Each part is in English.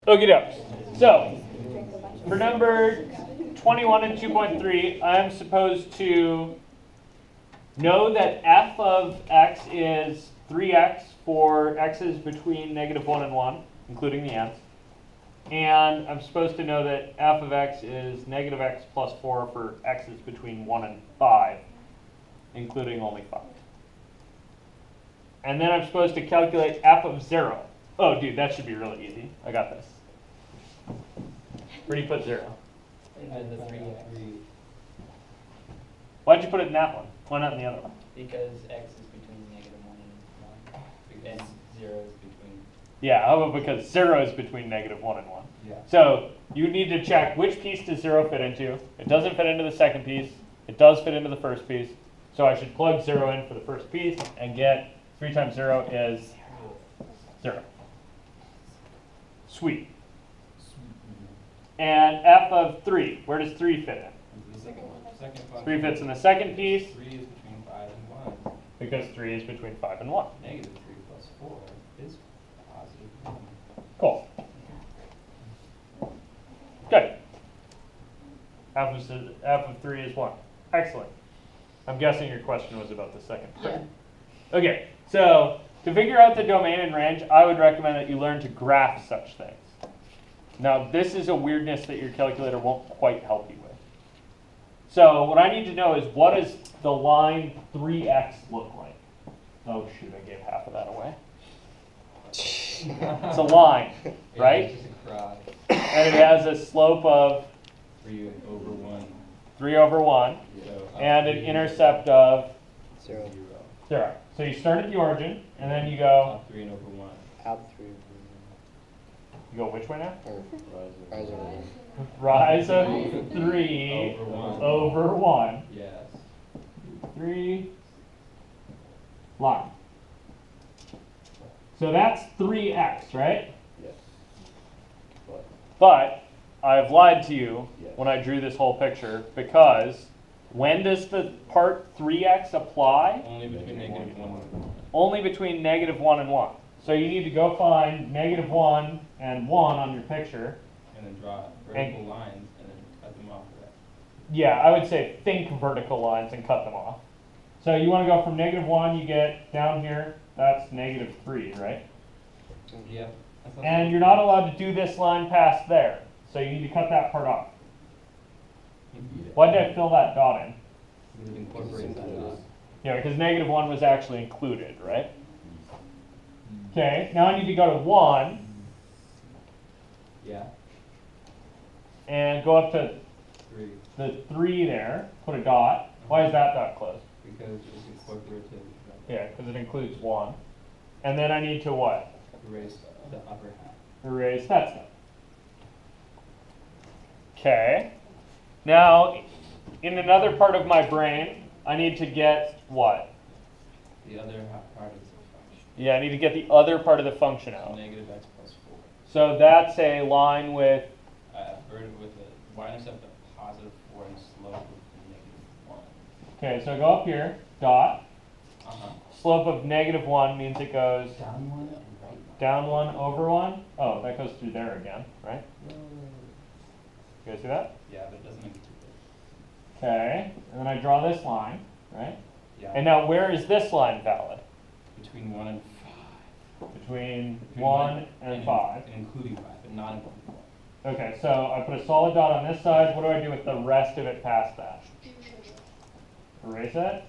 Okie doke. So, for number 21 and 2.3, I'm supposed to know that f of x is 3x for x's between -1 and 1, including the n's. And I'm supposed to know that f of x is -x plus 4 for x's between 1 and 5, including only 5. And then I'm supposed to calculate f of 0. Oh, dude, that should be really easy. I got this. Where do you put 0? The 3x. Why'd you put it in that one? Why not in the other one? Because x is between -1 and 1. And 0 is between. Yeah, how about because 0 is between -1 and 1? Yeah. So you need to check which piece does 0 fit into. It doesn't fit into the second piece. It does fit into the first piece. So I should plug 0 in for the first piece and get 3 times 0 is 0. Sweet. And f of 3, where does 3 fit in? The second one. 3 fits in the second piece 3 is between 5 and 1. because 3 is between 5 and 1. -3 plus 4 is positive 1. Cool. Good. F of 3 is 1. Excellent. I'm guessing your question was about the second part. Yeah. Okay, so to figure out the domain and range, I would recommend that you learn to graph such things. Now, this is a weirdness that your calculator won't quite help you with. So what I need to know is, what does the line 3x look like? Oh, shoot, I gave half of that away. It's a line, right? It's just a cross. And it has a slope of 3 over 1. 3 over 1, So and an intercept of 0. 0. So you start at the origin, and then you go, Up 3 and over 1. Out 3. you go which way now? Or rise over 1. Rise of 3 Over 1. over 1. Yes. 3 line. So that's 3x, right? Yes. What? But I've lied to you Yes. when I drew this whole picture, because when does the part 3x apply? Only between -1 and 1. Only between -1 and 1. So you need to go find -1 and 1 on your picture. And then draw vertical lines and then cut them off for that. Yeah, I would say think vertical lines and cut them off. So you want to go from -1, you get down here, that's -3, right? Yep. That's And you're not allowed to do this line past there. So you need to cut that part off. Why did I fill that dot in? Because it incorporates that dot. Yeah, because -1 was actually included, right? Okay, now I need to go to 1 Yeah. and go up to 3. the 3 there, put a dot. Why is that dot closed? Because it's incorporated. Yeah, because it includes 1. And then I need to what? Erase the upper half. Erase that stuff. Okay. Now, in another part of my brain, I need to get what? The other part is the function. Yeah, I need to get the other part of the function out. -x plus 4. So that's a line with, With a y-intercept of positive 4 and slope of -1. okay, so I go up here, dot. Uh-huh. Slope of -1 means it goes Down 1 and right 1. down 1 over 1. Oh, that goes through there again, right? You guys see that? Yeah, but it doesn't make it too big. Okay, and then I draw this line, right? Yeah. And now where is this line valid? Between 1 and 5. Between 1 and 5. Including 5, but not including 4. Okay, so I put a solid dot on this side. What do I do with the rest of it past that? Erase it?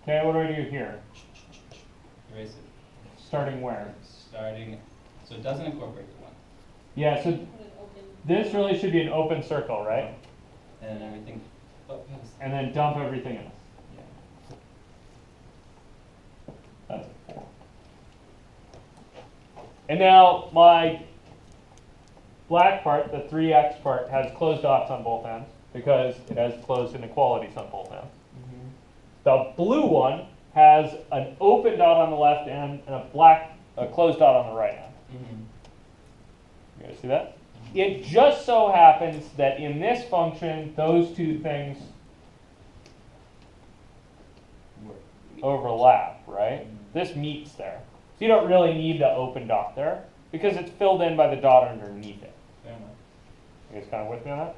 Okay, what do I do here? Erase it. Starting where? Starting, so it doesn't incorporate the 1. Yeah, so this really should be an open circle, right? And then everything, oh, yes. And then dump everything else. Yeah. That's a 4. And now my black part, the 3x part, has closed dots on both ends because it has closed inequalities on both ends. The blue one has an open dot on the left end and a closed dot on the right end. You guys see that? It just so happens that in this function, those two things overlap, right? This meets there. So you don't really need the open dot there. Because it's filled in by the dot underneath it. Fair enough. You guys kind of with me on that?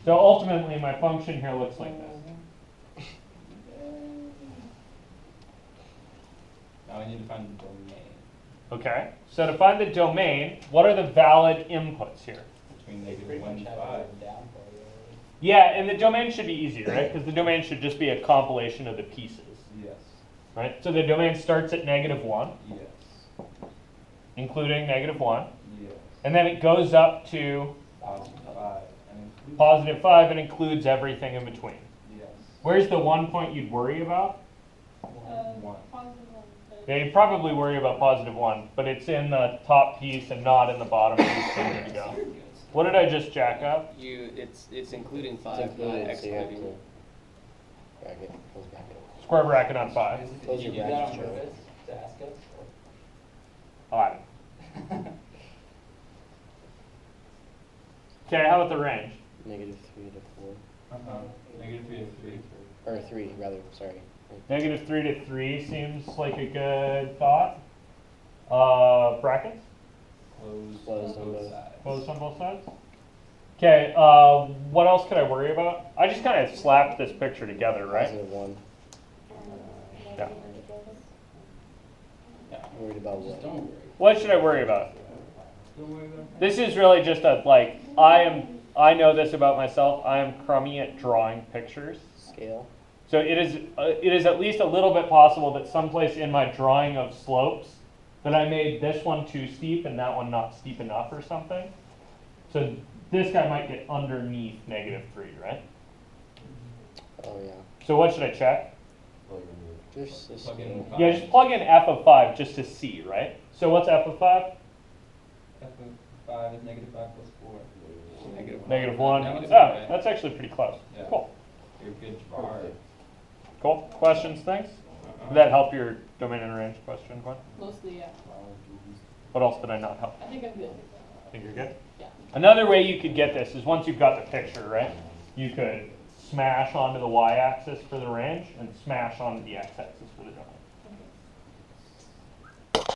So ultimately, my function here looks like this. Now we need to find the domain Okay, so to find the domain, what are the valid inputs here? between -1 and 5. Yeah, and the domain should be easy, right? Because the domain should just be a compilation of the pieces, Yes. right? So the domain starts at -1, Yes. including -1, Yes. and then it goes up to +5. And includes +5 and includes everything in between. Yes. Where's the one point you'd worry about? 1. Yeah, you'd probably worry about +1, but it's in the top piece and not in the bottom piece. So there you go. What did I just jack up? It's including 5, It's included, not so you have excluding. to bracket, close bracket. Square bracket on 5. Close your brackets, Joe. to ask us? 11. Okay, how about the range? -3 to 4. -3 to 3. Or 3, rather, sorry. -3 to 3 seems like a good thought. Brackets? Closed on both. sides. Closed on both sides? Okay, what else could I worry about? I just kind of slapped this picture together, right? +1. Yeah. Yeah. Worried about Just what? don't worry. What should I worry about? Don't worry about it. This is really just a, like, I know this about myself. I am crummy at drawing pictures. Scale. So it is at least a little bit possible that someplace in my drawing of slopes that I made this one too steep and that one not steep enough or something. So this guy might get underneath -3, right? Oh, yeah. So what should I check? Just the Plug in scale. five. Yeah, just plug in f of 5 just to see, right? So what's f of 5? F of 5 is -5 plus 4. -1. That Oh, looks okay. that's actually pretty close. Yeah. Cool. You're a good drawer. Cool. Questions, things? Did that help your domain and range question, Gwen? Mostly, yeah. What else did I not help? I think I'm good. Think you're good? Yeah. Another way you could get this is once you've got the picture, right? You could smash onto the y-axis for the range and smash onto the x-axis for the domain.